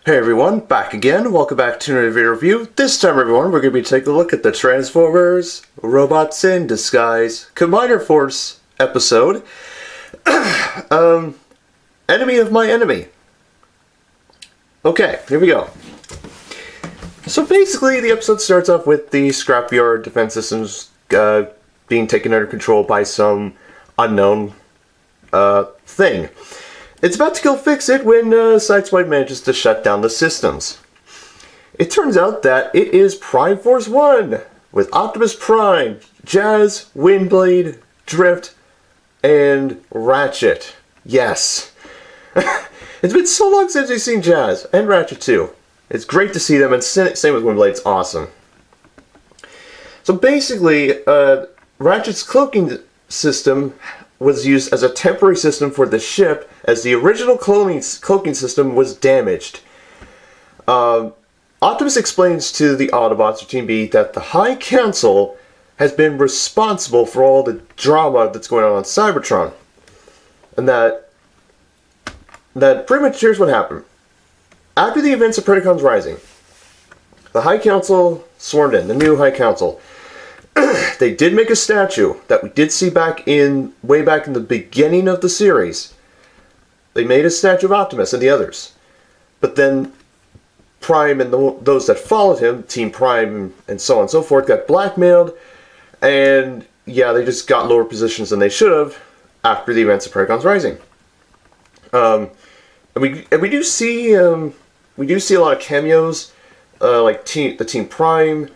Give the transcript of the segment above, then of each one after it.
Hey everyone, back again. Welcome back to another video review. This time everyone, we're going to be taking a look at the Transformers Robots in Disguise Combiner Force episode. Enemy of my enemy. Okay, here we go. So basically the episode starts off with the Scrapyard Defense Systems being taken under control by some unknown thing. It's about to go fix it when Sideswipe manages to shut down the systems. It turns out that it is Prime Force 1 with Optimus Prime, Jazz, Windblade, Drift, and Ratchet. Yes. It's been so long since we've seen Jazz and Ratchet too. It's great to see them, and same with Windblade. It's awesome. So basically, Ratchet's cloaking system was used as a temporary system for the ship, as the original cloaking system was damaged. Optimus explains to the Autobots, or Team B, that the High Council has been responsible for all the drama that's going on Cybertron. And that pretty much here's what happened. After the events of Predacons Rising, the High Council swarmed in, the new High Council. They did make a statue that we did see way back in the beginning of the series. They made a statue of Optimus and the others. But then Prime and those that followed him, Team Prime and so on and so forth, got blackmailed. And yeah, they just got lower positions than they should have after the events of Predacons Rising. And we do see a lot of cameos, like the Team Prime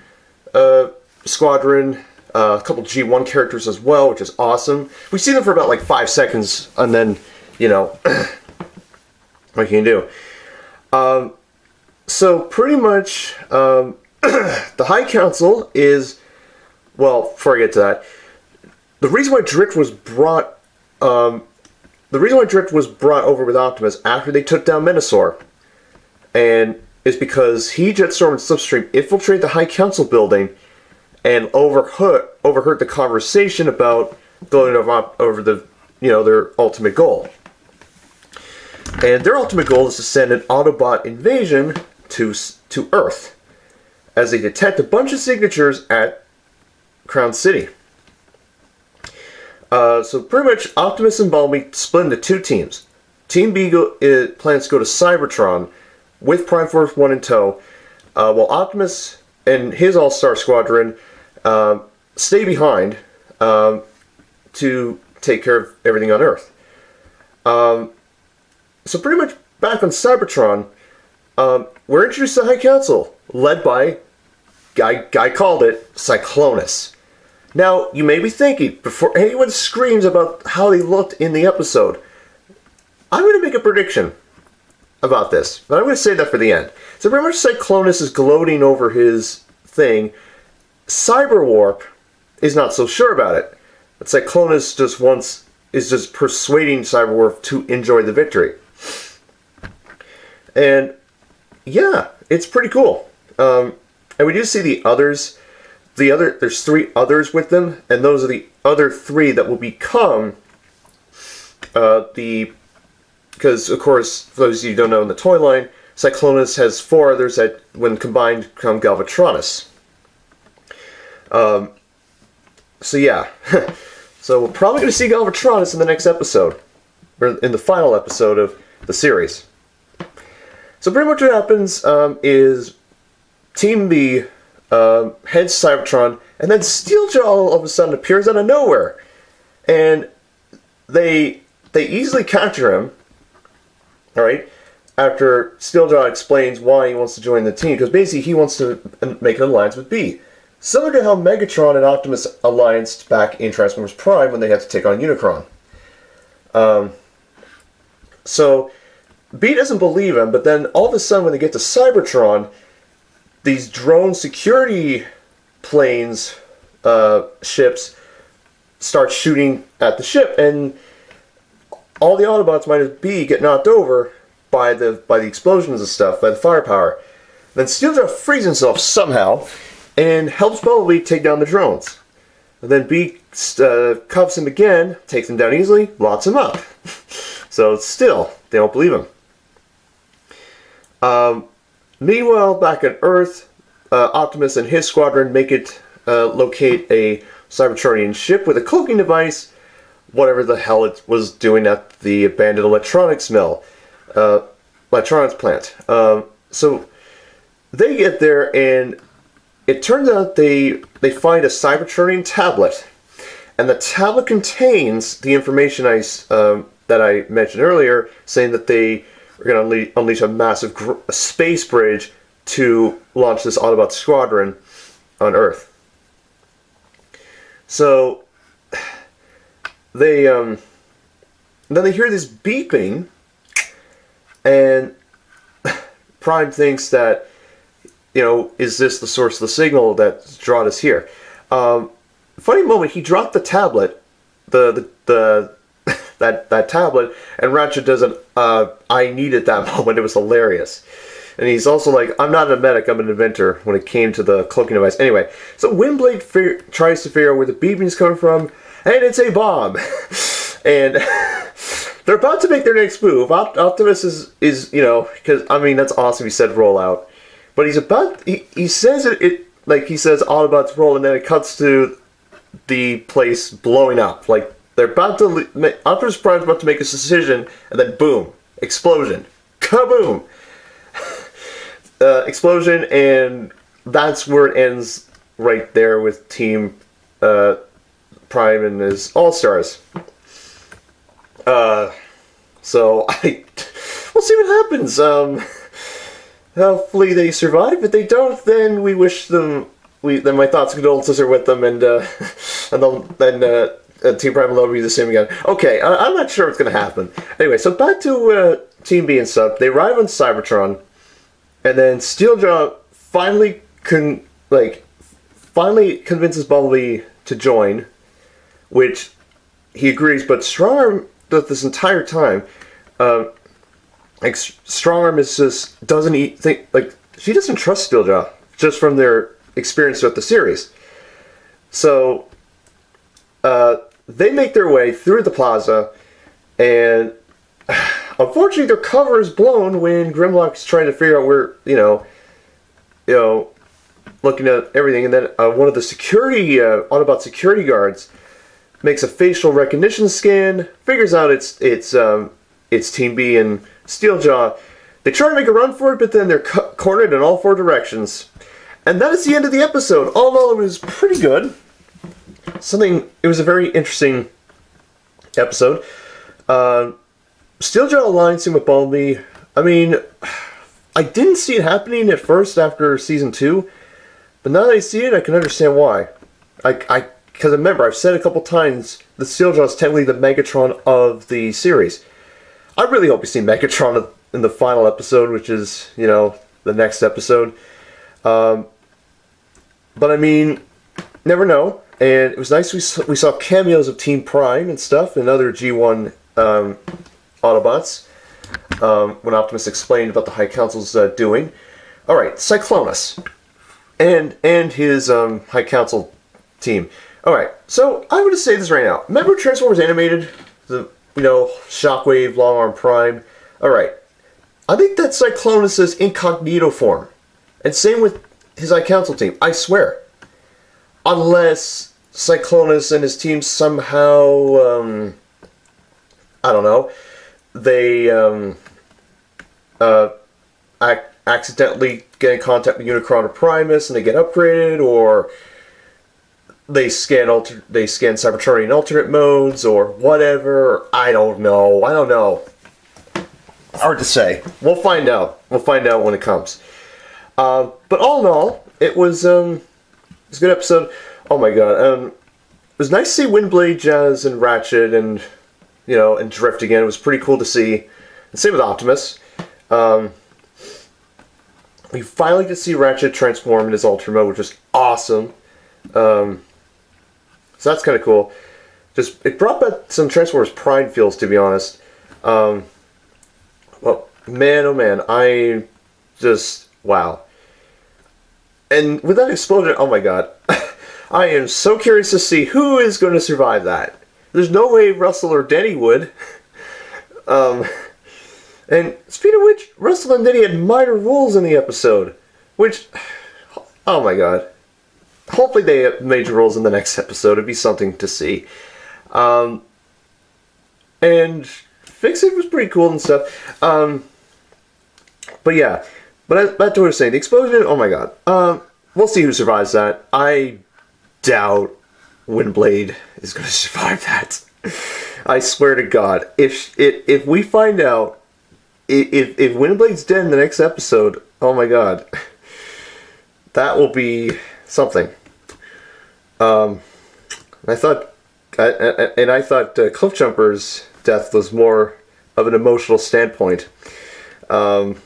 squadron, a couple G1 characters as well, which is awesome. We see them for about like 5 seconds, and then, you know, what can you do? So pretty much, the High Council is, well, before I get to that, the reason why Drift was brought over with Optimus after they took down Menasor, and is because he, Jetstorm, and Slipstream infiltrated the High Council building and overheard the conversation about going over their ultimate goal. And their ultimate goal is to send an Autobot invasion to Earth, as they detect a bunch of signatures at Crown City. So pretty much Optimus and Bumblebee split into two teams. Team B plans to go to Cybertron with Prime Force 1 in tow, while Optimus and his All-Star Squadron stay behind to take care of everything on Earth. So pretty much back on Cybertron, we're introduced to the High Council, led by, guy called it, Cyclonus. Now, you may be thinking, before anyone screams about how they looked in the episode, I'm going to make a prediction about this, but I'm going to save that for the end. So pretty much Cyclonus is gloating over his thing. Cyberwarp is not so sure about it, but Cyclonus is just persuading Cyberwarp to enjoy the victory. And yeah, it's pretty cool. And we do see the others. There's 3 others with them, and those are the other 3 that will become because of course, for those of you who don't know, in the toy line, Cyclonus has 4 others that, when combined, become Galvatronus. So yeah, so we're probably going to see Galvatronus in the next episode, or in the final episode of the series. So pretty much what happens is Team B heads Cybertron, and then Steeljaw all of a sudden appears out of nowhere, and they easily capture him. All right, after Steeljaw explains why he wants to join the team, because basically he wants to make an alliance with B, similar to how Megatron and Optimus allianced back in Transformers Prime when they had to take on Unicron. So B doesn't believe him, but then all of a sudden when they get to Cybertron, these drone security planes, ships, start shooting at the ship, and all the Autobots minus B get knocked over by the explosions and stuff, by the firepower. Then Steeljaw frees himself somehow and helps Bumblebee take down the drones. And then B cuffs him again, takes him down easily, lots him up. So still, they don't believe him. Meanwhile, back on Earth, Optimus and his squadron make it locate a Cybertronian ship with a cloaking device, whatever the hell it was doing at the abandoned electronics plant. So they get there, and it turns out they find a Cybertronian tablet, and the tablet contains the information that I mentioned earlier, saying that they are going to unleash a massive space bridge to launch this Autobot squadron on Earth. So they then they hear this beeping, and Prime thinks that, is this the source of the signal that brought us here? Funny moment, he dropped the tablet, that tablet, and Ratchet does an I needed that moment. It was hilarious. And he's also like, I'm not a medic, I'm an inventor, when it came to the cloaking device. Anyway, so Windblade tries to figure out where the beeping is coming from, and it's a bomb. And they're about to make their next move. Optimus is because, that's awesome, he said roll out. But he says it like he says Autobots roll, and then it cuts to the place blowing up. Like, they're about to, Optimus Prime's about to make a decision, and then boom, explosion. Kaboom! Explosion, and that's where it ends right there with Team Prime and his All-Stars. So we'll see what happens. Hopefully they survive. If they don't, then we wish them. Then my thoughts and condolences are with them, and then Team Prime will never be the same again. Okay, I'm not sure what's going to happen. Anyway, so back to Team B and stuff. They arrive on Cybertron. And then Steeljaw finally convinces Bumblebee to join, which he agrees. But Strongarm, this entire time, Strongarm she doesn't trust Steeljaw just from their experience throughout the series. So they make their way through the plaza, and unfortunately, their cover is blown when Grimlock's trying to figure out where, looking at everything, and then one of the Autobot security guards makes a facial recognition scan, figures out it's Team B and Steeljaw. They try to make a run for it, but then they're cornered in all four directions. And that is the end of the episode. All in all, it was pretty good. It was a very interesting episode. Steeljaw alliancing with Bumblebee. I didn't see it happening at first after Season 2, but now that I see it, I can understand why. Because remember, I've said a couple times that Steeljaw is technically the Megatron of the series. I really hope we see Megatron in the final episode, which is, the next episode. But never know. And it was nice we saw cameos of Team Prime and stuff, and other G1 Autobots, when Optimus explained about the High Council's doing. Alright, Cyclonus and his High Council team. Alright, so I'm going to say this right now. Remember Transformers Animated? The, Shockwave, Long Arm Prime? Alright, I think that's Cyclonus' incognito form. And same with his High Council team, I swear. Unless Cyclonus and his team somehow, I don't know, they accidentally get in contact with Unicron or Primus and they get upgraded, or they scan Cybertronian in alternate modes, or whatever. I don't know. Hard to say. We'll find out. When it comes. But all in all, it was a good episode. Oh my god. It was nice to see Windblade, Jazz, and Ratchet, and and Drift again. It was pretty cool to see. And same with Optimus. We finally get to see Ratchet transform in his Ultra mode, which is awesome. So that's kind of cool. It brought back some Transformers Prime feels, to be honest. Well, man, oh man, wow. And with that explosion, oh my god. I am so curious to see who is going to survive that. There's no way Russell or Denny would. And speaking of which, Russell and Diddy had minor roles in the episode, which, oh my god. Hopefully they have major roles in the next episode. It'd be something to see. And Fix-It was pretty cool and stuff. But yeah. But back to what I was saying. The explosion, oh my god. We'll see who survives that. I doubt Windblade is going to survive that. I swear to God. If we find out, if Windblade's dead in the next episode, oh my god. That will be something. I thought Cliffjumper's death was more of an emotional standpoint. But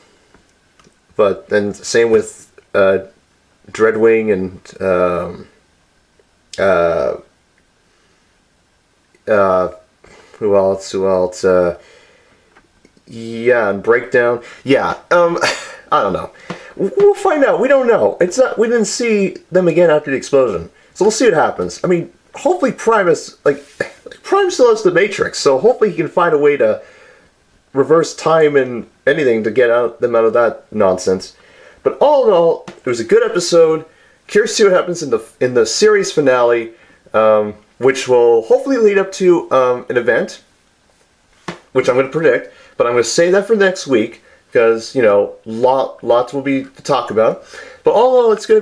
then same with Dreadwing and who else? Yeah, and Breakdown. Yeah, I don't know. We'll find out. We don't know. We didn't see them again after the explosion. So we'll see what happens. I mean, hopefully Prime still has the Matrix, so hopefully he can find a way to reverse time and anything to get them out of that nonsense. But all in all, it was a good episode. Curious to see what happens in the series finale, which will hopefully lead up to an event, which I'm going to predict. But I'm going to save that for next week because lots will be to talk about. But all in all, it's a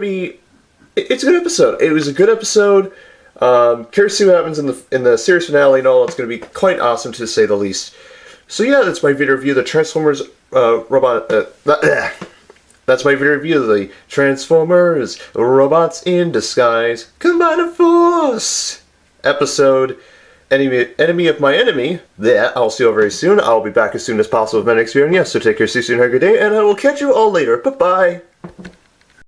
good episode. It was a good episode. Curious to see what happens in the series finale and all. It's going to be quite awesome to say the least. So yeah, that's my video review of the Transformers robot. That's my video review of the Transformers Robots in Disguise Combined Force episode. Enemy of my enemy. There, I'll see you all very soon. I'll be back as soon as possible with my next video. And yes, so take care, see you soon, have a good day, and I will catch you all later. Bye-bye.